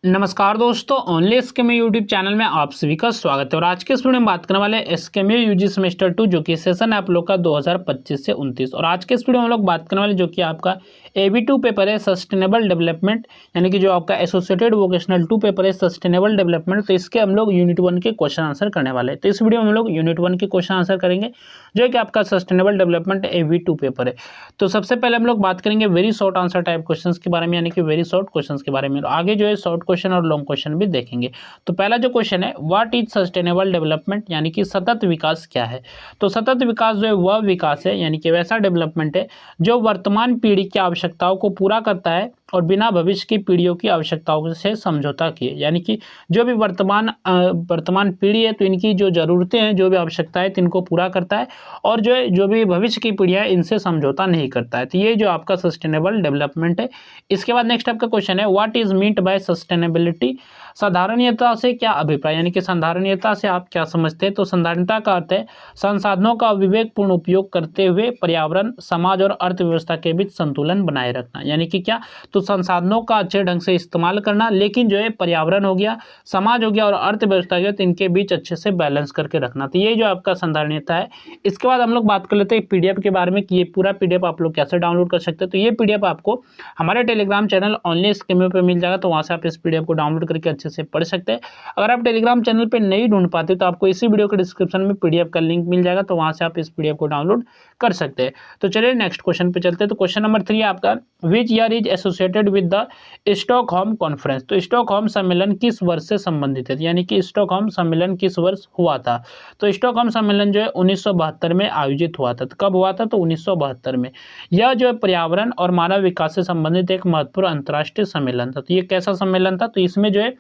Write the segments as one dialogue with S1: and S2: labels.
S1: नमस्कार दोस्तों, only एसकेएमयू YouTube channel में आप सभी का स्वागत है। और आज के इस वीडियो में बात करने वाले एसकेएमयू यूजी सेमेस्टर 2 जो कि सेशन है आप लोग का 2025 से 29। और आज के इस वीडियो में हम लोग बात करने वाले जो कि आपका AB2 पेपर है सस्टेनेबल डेवलपमेंट, यानी कि जो आपका एसोसिएटेड वोकेशनल 2 पेपर है सस्टेनेबल डेवलपमेंट। तो इसके हम लोग यूनिट 1 के क्वेश्चन आंसर करने वाले हैं। तो इस वीडियो में हम लोग यूनिट 1 के क्वेश्चन आंसर करेंगे जो कि आपका सस्टेनेबल डेवलपमेंट AB2 पेपर है। तो सबसे पहले हम लोग बात करेंगे very short answer type question के बारे में, यानी कि वेरी शॉर्ट क्वेश्चन के बारे में। आगे जो है शॉर्ट क्वेश्चन और लॉन्ग क्वेश्चन भी देखेंगे। तो पहला जो क्वेश्चन है, व्हाट इज सस्टेनेबल डेवलपमेंट, यानी कि सतत विकास क्या है। तो सतत विकास जो है वह विकास है, यानी कि वैसा डेवलपमेंट है जो वर्तमान पीढ़ी की आवश्यकताओं को पूरा करता है और बिना भविष्य की पीढ़ियों की आवश्यकताओं से समझौता किए। यानी कि जो भी वर्तमान पीढ़ी है तो इनकी जो ज़रूरतें हैं, जो भी आवश्यकताएं तो इनको पूरा करता है और जो भी भविष्य की पीढ़ियाँ है इनसे समझौता नहीं करता है। तो ये जो आपका सस्टेनेबल डेवलपमेंट है। इसके बाद नेक्स्ट आपका क्वेश्चन है, what is meant by sustainability. साधारणीयता से क्या अभिप्राय, यानी कि साधारणीयता से आप क्या समझते हैं। तो साधारणता का अर्थ है संसाधनों का विवेकपूर्ण उपयोग करते हुए पर्यावरण, समाज और अर्थव्यवस्था के बीच संतुलन बनाए रखना। यानी कि क्या, तो संसाधनों का अच्छे ढंग से इस्तेमाल करना, लेकिन जो है पर्यावरण हो गया, समाज हो गया और अर्थव्यवस्था हो गया, तो इनके बीच अच्छे से बैलेंस करके रखना। तो ये जो आपका साधारणीयता है। इसके बाद हम लोग बात कर लेते हैं पीडीएफ के बारे में कि ये पूरा पीडीएफ आप लोग कैसे डाउनलोड कर सकते हैं। तो ये पीडीएफ आपको हमारे टेलीग्राम चैनल ओनली एसकेएमयू पे मिल जाएगा, तो वहाँ से आप इस पीडीएफ को डाउनलोड करके अच्छे से पढ़ सकते हैं। अगर आप टेलीग्राम चैनल पे नहीं ढूंढ पाते तो आपको इसी वीडियो के डिस्क्रिप्शन में पीडीएफ का लिंक मिल जाएगा, तो वहाँ से आप इस पीडीएफ को डाउनलोड कर सकते हैं। तो चलिए नेक्स्ट क्वेश्चन पे चलते हैं। तो क्वेश्चन नंबर 3 आपका, which year is associated with the Stockholm conference. तो स्टॉकहोम सम्मेलन किस वर्ष से संबंधित है, यानी कि स्टॉकहोम सम्मेलन किस वर्ष हुआ था। तो स्टॉकहोम सम्मेलन जो है 1972 में आयोजित हुआ था। तो कब हुआ था, तो 1972 में। यह जो है पर्यावरण और मानव विकास से संबंधित एक महत्वपूर्ण अंतर्राष्ट्रीय सम्मेलन था। तो ये कैसा सम्मेलन था, तो इसमें जो है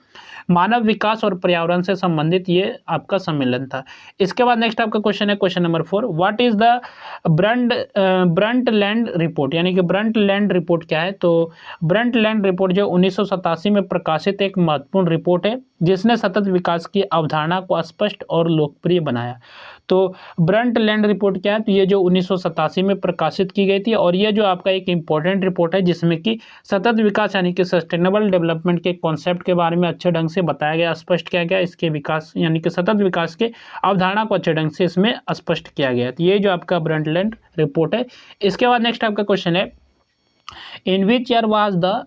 S1: मानव विकास और पर्यावरण से संबंधित ये आपका सम्मेलन था। इसके बाद नेक्स्ट आपका क्वेश्चन है question number 4, what is the Brundtland report, यानी कि ब्रंटलैंड रिपोर्ट क्या है। तो ब्रंटलैंड रिपोर्ट जो 1987 में प्रकाशित एक महत्वपूर्ण रिपोर्ट है जिसने सतत विकास की अवधारणा को स्पष्ट और लोकप्रिय बनाया। तो ब्रंटलैंड रिपोर्ट क्या है, तो ये जो 1987 में प्रकाशित की गई थी और ये जो आपका एक इम्पोर्टेंट रिपोर्ट है जिसमें कि सतत विकास यानी कि सस्टेनेबल डेवलपमेंट के कॉन्सेप्ट के बारे में अच्छे ढंग से बताया गया, स्पष्ट किया गया। इसके विकास यानी कि सतत विकास के अवधारणा को अच्छे ढंग से इसमें स्पष्ट किया गया। तो ये जो आपका ब्रंटलैंड रिपोर्ट है। इसके बाद नेक्स्ट आपका क्वेश्चन है, in which year was the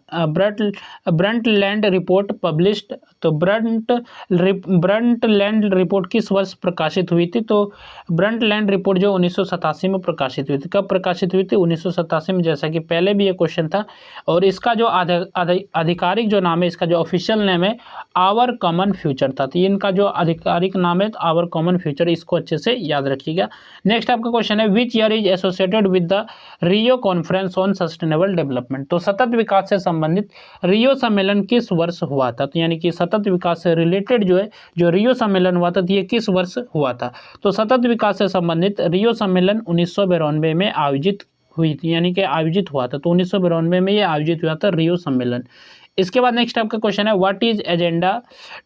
S1: Brundtland report published. तो ब्रंटलैंड रिपोर्ट किस वर्ष प्रकाशित हुई थी। तो ब्रंटलैंड रिपोर्ट जो 1987 में प्रकाशित हुई थी। कब प्रकाशित हुई थी, 1987 में, जैसा कि पहले भी ये क्वेश्चन था। और इसका जो आधिकारिक जो नाम है, इसका जो ऑफिशियल नेम है आवर कॉमन फ्यूचर था। तो इनका जो आधिकारिक नाम है आवर कॉमन फ्यूचर, इसको अच्छे से याद रखिएगा। नेक्स्ट आपका क्वेश्चन है, which year is associated with the Rio conference on sustainable development. तो सतत विकास से संबंधित रियो सम्मेलन किस वर्ष हुआ था। तो यानी कि सतत विकास से रिलेटेड जो है जो रियो सम्मेलन हुआ था, ये किस वर्ष हुआ था। तो सतत विकास से संबंधित रियो सम्मेलन 1992 में आयोजित हुई थी, यानी कि आयोजित हुआ था। तो 1992 में ये आयोजित हुआ था रियो सम्मेलन। इसके बाद नेक्स्ट आपका क्वेश्चन है, व्हाट इज एजेंडा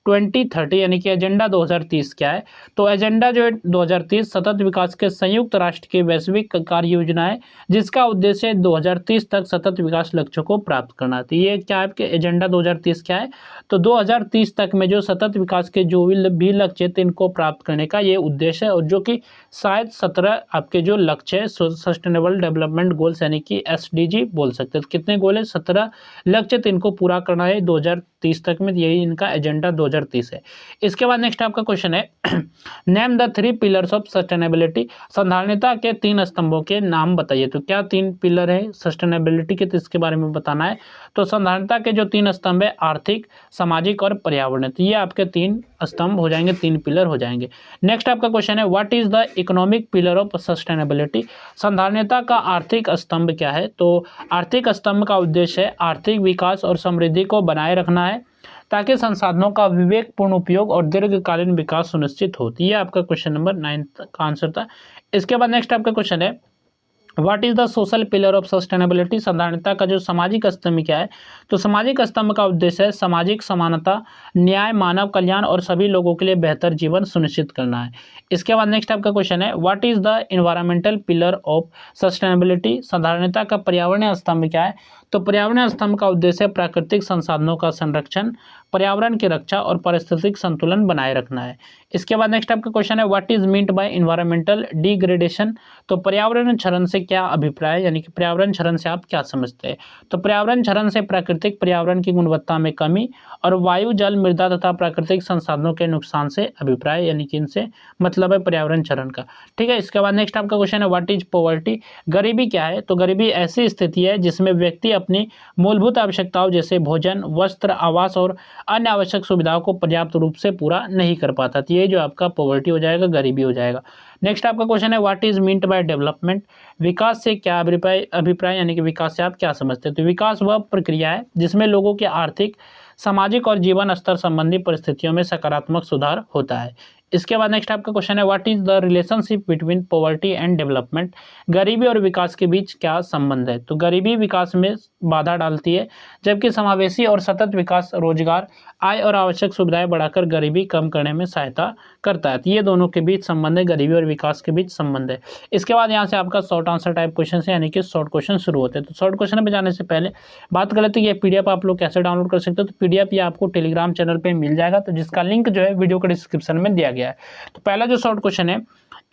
S1: 2030, यानी कि एजेंडा 2030 क्या है। तो एजेंडा जो है 2030 सतत विकास के संयुक्त राष्ट्र की वैश्विक कार्य योजना है जिसका उद्देश्य 2030 तक सतत विकास लक्ष्यों को प्राप्त करना। तो ये क्या है आपके एजेंडा 2030 क्या है, तो 2030 तक में जो सतत विकास के जो भी लक्ष्य थे इनको प्राप्त करने का ये उद्देश्य है। और जो कि शायद 17 आपके जो लक्ष्य है सस्टेनेबल डेवलपमेंट गोल्स, यानी कि SDG बोल सकते हैं। तो कितने गोल है, 17 लक्ष्य, तो इनको पूरा करना है 2030 तक में। यही इनका एजेंडा 2030 है। इसके बाद नेक्स्ट आपका क्वेश्चन है, name the 3 pillars of sustainability. साधारणता के 3 स्तंभों के नाम बताइए। तो क्या 3 पिलर है सस्टेनेबिलिटी के, तो इसके बारे में बताना है। तो साधारणता के जो 3 स्तंभ है आर्थिक, सामाजिक और पर्यावरण, तो ये आपके 3 स्तंभ हो जाएंगे, 3 पिलर हो जाएंगे। नेक्स्ट आपका क्वेश्चन है, what is the economic pillar of sustainability. साधारणता का आर्थिक स्तंभ क्या है। तो आर्थिक स्तंभ का उद्देश्य है आर्थिक विकास और समृद्धि को बनाए रखना है ताकि संसाधनों का विवेकपूर्ण उपयोग और दीर्घकालीन विकास सुनिश्चित हो। ये आपका क्वेश्चन नंबर 9 का आंसर था। इसके बाद नेक्स्ट आपका क्वेश्चन है, what is the social pillar of sustainability. साधारणता का जो सामाजिक स्तंभ क्या है। तो सामाजिक स्तंभ का उद्देश्य है सामाजिक समानता, न्याय, मानव कल्याण और सभी लोगों के लिए बेहतर जीवन सुनिश्चित करना है। इसके बाद नेक्स्ट आपका क्वेश्चन है, what is the environmental pillar of sustainability. साधारणता का पर्यावरणीय स्तंभ क्या है। तो पर्यावरण स्तंभ का उद्देश्य प्राकृतिक संसाधनों का संरक्षण, पर्यावरण की रक्षा और पारिस्थितिक संतुलन बनाए रखना है। इसके बाद नेक्स्ट आपका क्वेश्चन है, what is meant by environmental degradation. तो पर्यावरण क्षरण से क्या अभिप्राय है, यानी कि पर्यावरण क्षरण से आप क्या समझते हैं। तो पर्यावरण क्षरण से प्राकृतिक पर्यावरण की गुणवत्ता में कमी और वायु, जल, मृदा तथा प्राकृतिक संसाधनों के नुकसान से अभिप्राय, यानी कि इनसे मतलब है पर्यावरण क्षरण का। ठीक है, इसके बाद नेक्स्ट आपका क्वेश्चन है, व्हाट इज पॉवर्टी। गरीबी क्या है। तो गरीबी ऐसी स्थिति है जिसमें व्यक्ति अपनी मूलभूत आवश्यकताओं जैसे भोजन, वस्त्र, आवास और अन्य आवश्यक सुविधाओं को पर्याप्त रूप से पूरा नहीं कर पाता। तो ये जो आपका पॉवर्टी हो जाएगा, गरीबी हो जाएगा। नेक्स्ट आपका क्वेश्चन है, what is meant by development. विकास से क्या अभिप्राय, यानी कि विकास से आप क्या समझते हैं। तो विकास वह प्रक्रिया है जिसमें लोगों के आर्थिक, सामाजिक और जीवन स्तर संबंधी परिस्थितियों में सकारात्मक सुधार होता है। इसके बाद नेक्स्ट आपका क्वेश्चन है, what is the relationship between poverty and development. गरीबी और विकास के बीच क्या संबंध है। तो गरीबी विकास में बाधा डालती है, जबकि समावेशी और सतत विकास रोजगार, आय और आवश्यक सुविधाएं बढ़ाकर गरीबी कम करने में सहायता करता है। तो ये दोनों के बीच संबंध है, गरीबी और विकास के बीच संबंध है। इसके बाद यहाँ से आपका शॉर्ट आंसर टाइप क्वेश्चन है, यानी कि शॉर्ट क्वेश्चन शुरू होते हैं। तो शॉर्ट क्वेश्चन पे जाने से पहले बात कर लेते हैं, ये पीडीएफ आप लोग कैसे डाउनलोड कर सकते हो। तो पीडीएफ ये आपको टेलीग्राम चैनल पे मिल जाएगा, तो जिसका लिंक जो है वीडियो के डिस्क्रिप्शन में दिया गया है। तो पहला जो शॉर्ट क्वेश्चन है,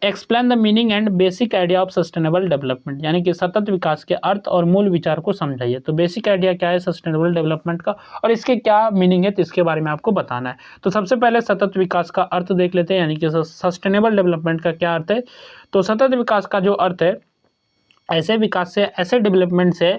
S1: explain the meaning and basic idea of sustainable development, यानी कि सतत विकास के अर्थ और मूल विचार को समझाइए। तो बेसिक आइडिया क्या है सस्टेनेबल डेवलपमेंट का और इसके क्या मीनिंग है, तो इसके बारे में आपको बताना है। तो सबसे पहले सतत विकास का अर्थ देख लेते हैं, यानी कि सस्टेनेबल डेवलपमेंट का क्या अर्थ है। तो सतत विकास का जो अर्थ है, ऐसे विकास से, ऐसे डेवलपमेंट से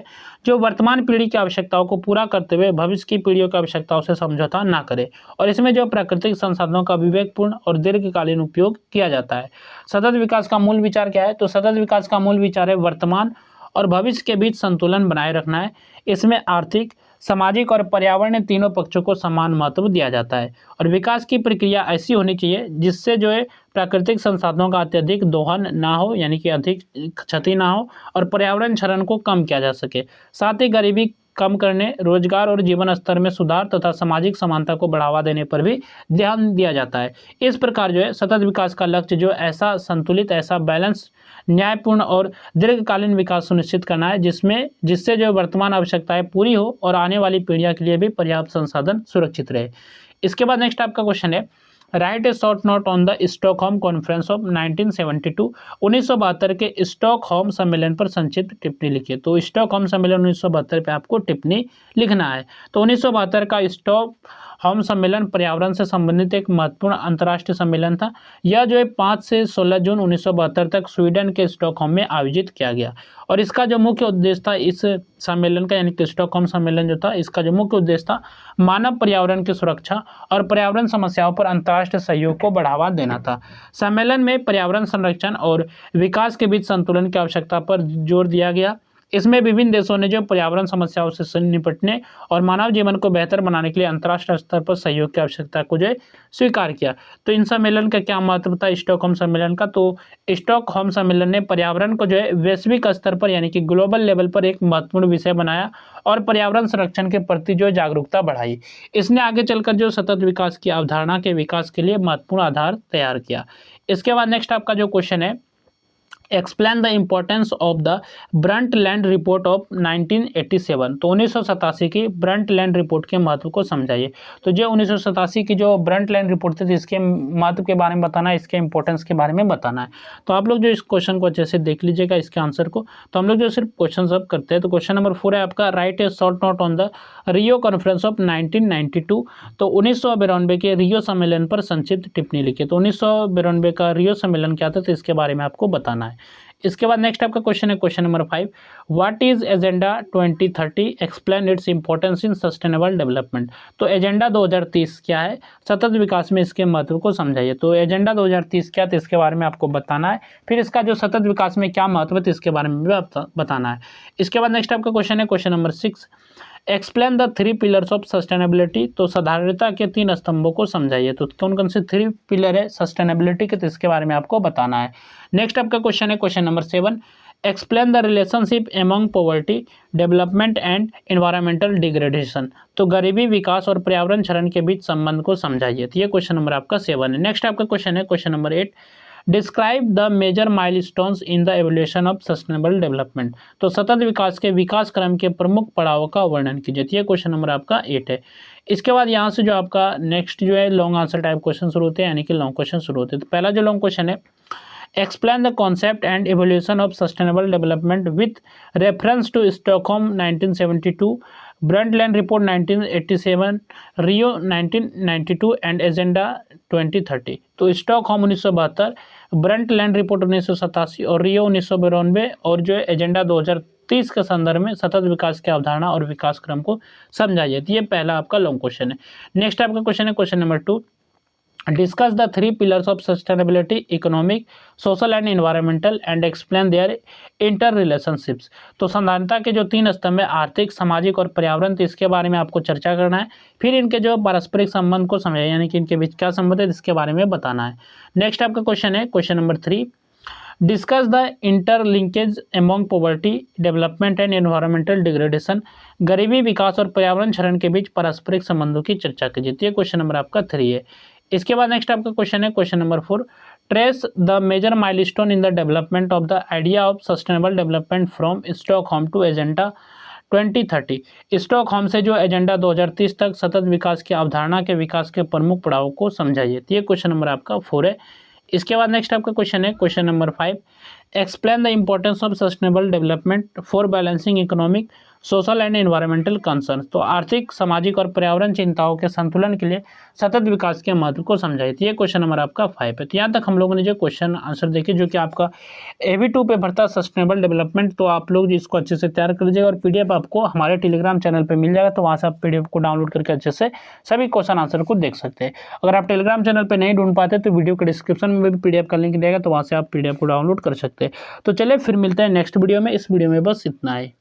S1: जो वर्तमान पीढ़ी की आवश्यकताओं को पूरा करते हुए भविष्य की पीढ़ियों की आवश्यकताओं से समझौता ना करे और इसमें जो प्राकृतिक संसाधनों का विवेकपूर्ण और दीर्घकालीन उपयोग किया जाता है। सतत विकास का मूल विचार क्या है। तो सतत विकास का मूल विचार है वर्तमान और भविष्य के बीच संतुलन बनाए रखना है। इसमें आर्थिक, सामाजिक और पर्यावरणीय तीनों पक्षों को समान महत्व दिया जाता है और विकास की प्रक्रिया ऐसी होनी चाहिए जिससे जो है प्राकृतिक संसाधनों का अत्यधिक दोहन ना हो, यानी कि अधिक क्षति ना हो और पर्यावरण क्षरण को कम किया जा सके। साथ ही गरीबी कम करने, रोजगार और जीवन स्तर में सुधार तथा सामाजिक समानता को बढ़ावा देने पर भी ध्यान दिया जाता है। इस प्रकार जो है सतत विकास का लक्ष्य जो ऐसा संतुलित, ऐसा बैलेंस, न्यायपूर्ण और दीर्घकालीन विकास सुनिश्चित करना है जिससे जो वर्तमान आवश्यकताएं पूरी हो और आने वाली पीढ़ियों के लिए भी पर्याप्त संसाधन सुरक्षित रहे। इसके बाद नेक्स्ट आपका क्वेश्चन है, right A short note on the Stockholm conference of 1972। 1972 के स्टॉकहोम सम्मेलन पर संक्षिप्त टिप्पणी लिखिए। तो स्टॉकहोम सम्मेलन 1972 पे आपको टिप्पणी लिखना है। तो 1972 का स्टॉकहोम सम्मेलन पर्यावरण से संबंधित एक महत्वपूर्ण अंतर्राष्ट्रीय सम्मेलन था। यह जो है 5 से 16 जून 1972 तक स्वीडन के स्टॉकहोम में आयोजित किया गया और इसका जो मुख्य उद्देश्य था इस सम्मेलन का, यानी कि स्टॉकहोम सम्मेलन जो था, इसका जो मुख्य उद्देश्य था मानव पर्यावरण की सुरक्षा और पर्यावरण समस्याओं पर अंतर्राष्ट्रीय सहयोग को बढ़ावा देना था। सम्मेलन में पर्यावरण संरक्षण और विकास के बीच संतुलन की आवश्यकता पर जोर दिया गया। इसमें विभिन्न देशों ने जो पर्यावरण समस्याओं से निपटने और मानव जीवन को बेहतर बनाने के लिए अंतर्राष्ट्रीय स्तर पर सहयोग की आवश्यकता को जो है स्वीकार किया। तो इन सम्मेलन का क्या महत्व था स्टॉकहोम सम्मेलन का। तो स्टॉकहोम सम्मेलन ने पर्यावरण को जो है वैश्विक स्तर पर, यानी कि ग्लोबल लेवल पर एक महत्वपूर्ण विषय बनाया और पर्यावरण संरक्षण के प्रति जो जागरूकता बढ़ाई। इसने आगे चलकर जो सतत विकास की अवधारणा के विकास के लिए महत्वपूर्ण आधार तैयार किया। इसके बाद नेक्स्ट आपका जो क्वेश्चन है, explain the importance of the Brundtland report of 1987। तो 1987 की ब्रंटलैंड रिपोर्ट के महत्व को समझाइए। तो जो 1987 की जो ब्रंटलैंड रिपोर्ट थी इसके महत्व के बारे में बताना है, इसके इंपॉर्टेंस के बारे में बताना है। तो आप लोग जो इस क्वेश्चन को अच्छे से देख लीजिएगा इसके आंसर को। तो हम लोग जो सिर्फ क्वेश्चन सब करते हैं। तो क्वेश्चन नंबर 4 है आपका, right A short note on the Rio conference of 1992। तो 1992 के रियो सम्मेलन पर संक्षिप्त टिप्पणी लिखिए। तो 1992 का रियो सम्मेलन क्या था, तो इसके बारे में आपको बताना है। इसके बाद नेक्स्ट आपका क्वेश्चन है question number 5, what is agenda 2030, explain its importance in sustainable development. तो एजेंडा 2030 क्या है, सतत विकास में इसके महत्व को समझाइए। तो एजेंडा 2030 क्या, तो इसके बारे में आपको बताना है। फिर इसका जो सतत विकास में क्या महत्व है, तो इसके बारे में भी बताना है। इसके बाद नेक्स्ट आपका क्वेश्चन है question number 6, explain the 3 pillars of sustainability. तो साधारणता के 3 स्तंभों को समझाइए। तो कौन कौन से 3 पिलर है सस्टेनेबिलिटी के, तो इसके बारे में आपको बताना है। नेक्स्ट आपका क्वेश्चन है question number 7, explain the relationship among poverty, development and environmental degradation. तो गरीबी, विकास और पर्यावरण क्षरण के बीच संबंध को समझाइए। तो ये क्वेश्चन नंबर आपका 7 है। नेक्स्ट आपका क्वेश्चन है question number 8, describe the major milestones in the evolution of sustainable development. तो सतत विकास के विकास क्रम के प्रमुख पड़ावों का वर्णन कीजिए। ये क्वेश्चन नंबर आपका 8 है। इसके बाद यहाँ से जो आपका नेक्स्ट जो है लॉन्ग आंसर टाइप क्वेश्चन शुरू होते हैं, यानी कि लॉन्ग क्वेश्चन शुरू होते हैं। तो पहला जो लॉन्ग क्वेश्चन है, explain the concept and evolution of sustainable development with reference to Stockholm 1972, Brundtland report 1987, Rio 1992 and agenda 2030। तो स्टॉकहोम 1972, ब्रंटलैंड रिपोर्ट 1987 और रियो 1992 और जो है एजेंडा 2030 के संदर्भ में सतत विकास की अवधारणा और विकास क्रम को समझाइए। तो ये पहला आपका लॉन्ग क्वेश्चन है। नेक्स्ट आपका क्वेश्चन है question number 2, discuss the 3 pillars of sustainability, economic, social and environmental and explain their inter relationships. तो संधारणता के जो 3 स्तंभ है, आर्थिक, सामाजिक और पर्यावरण, तो इसके बारे में आपको चर्चा करना है। फिर इनके जो पारस्परिक संबंध को समझाए, यानी कि इनके बीच क्या संबंध है इसके बारे में बताना है। नेक्स्ट आपका क्वेश्चन है question number 3, discuss the interlinkage among poverty, development and environmental degradation. गरीबी, विकास और पर्यावरण क्षरण के बीच पारस्परिक संबंधों की चर्चा कीजिए। तो ये क्वेश्चन नंबर आपका 3 है। इसके बाद नेक्स्ट आपका क्वेश्चन है question number 4, trace the major milestone in the development of the idea of sustainable development from Stockholm to agenda 2030। Stockholm से जो एजेंडा 2030 तक सतत विकास की अवधारणा के विकास के प्रमुख पड़ावों को समझाइए। तो ये क्वेश्चन नंबर आपका 4 है। इसके बाद नेक्स्ट आपका क्वेश्चन है question number 5, explain the importance of sustainable development for balancing economic, social and environmental concerns. तो आर्थिक, सामाजिक और पर्यावरण चिंताओं के संतुलन के लिए सतत विकास के महत्व को समझाइए। ये क्वेश्चन नंबर आपका 5 है। तो यहाँ तक हम लोगों ने जो क्वेश्चन आंसर देखे, जो कि आपका AV2 पे भरता सस्टेनेबल डेवलपमेंट, तो आप लोग इसको अच्छे से तैयार कर लीजिएगा और PDF आपको हमारे टेलीग्राम चैनल पर मिल जाएगा। तो वहाँ से आप PDF को डाउनलोड करके अच्छे से सभी क्वेश्चन आंसर को देख सकते हैं। अगर आप टेलीग्राम चैनल पर नहीं ढूंढ पाते तो वीडियो के डिस्क्रिप्शन में भी PDF का लिंक देगा, तो वहाँ से आप PDF को डाउनलोड कर सकते हैं। तो चलिए फिर मिलते हैं नेक्स्ट वीडियो में। इस वीडियो में बस इतना ही।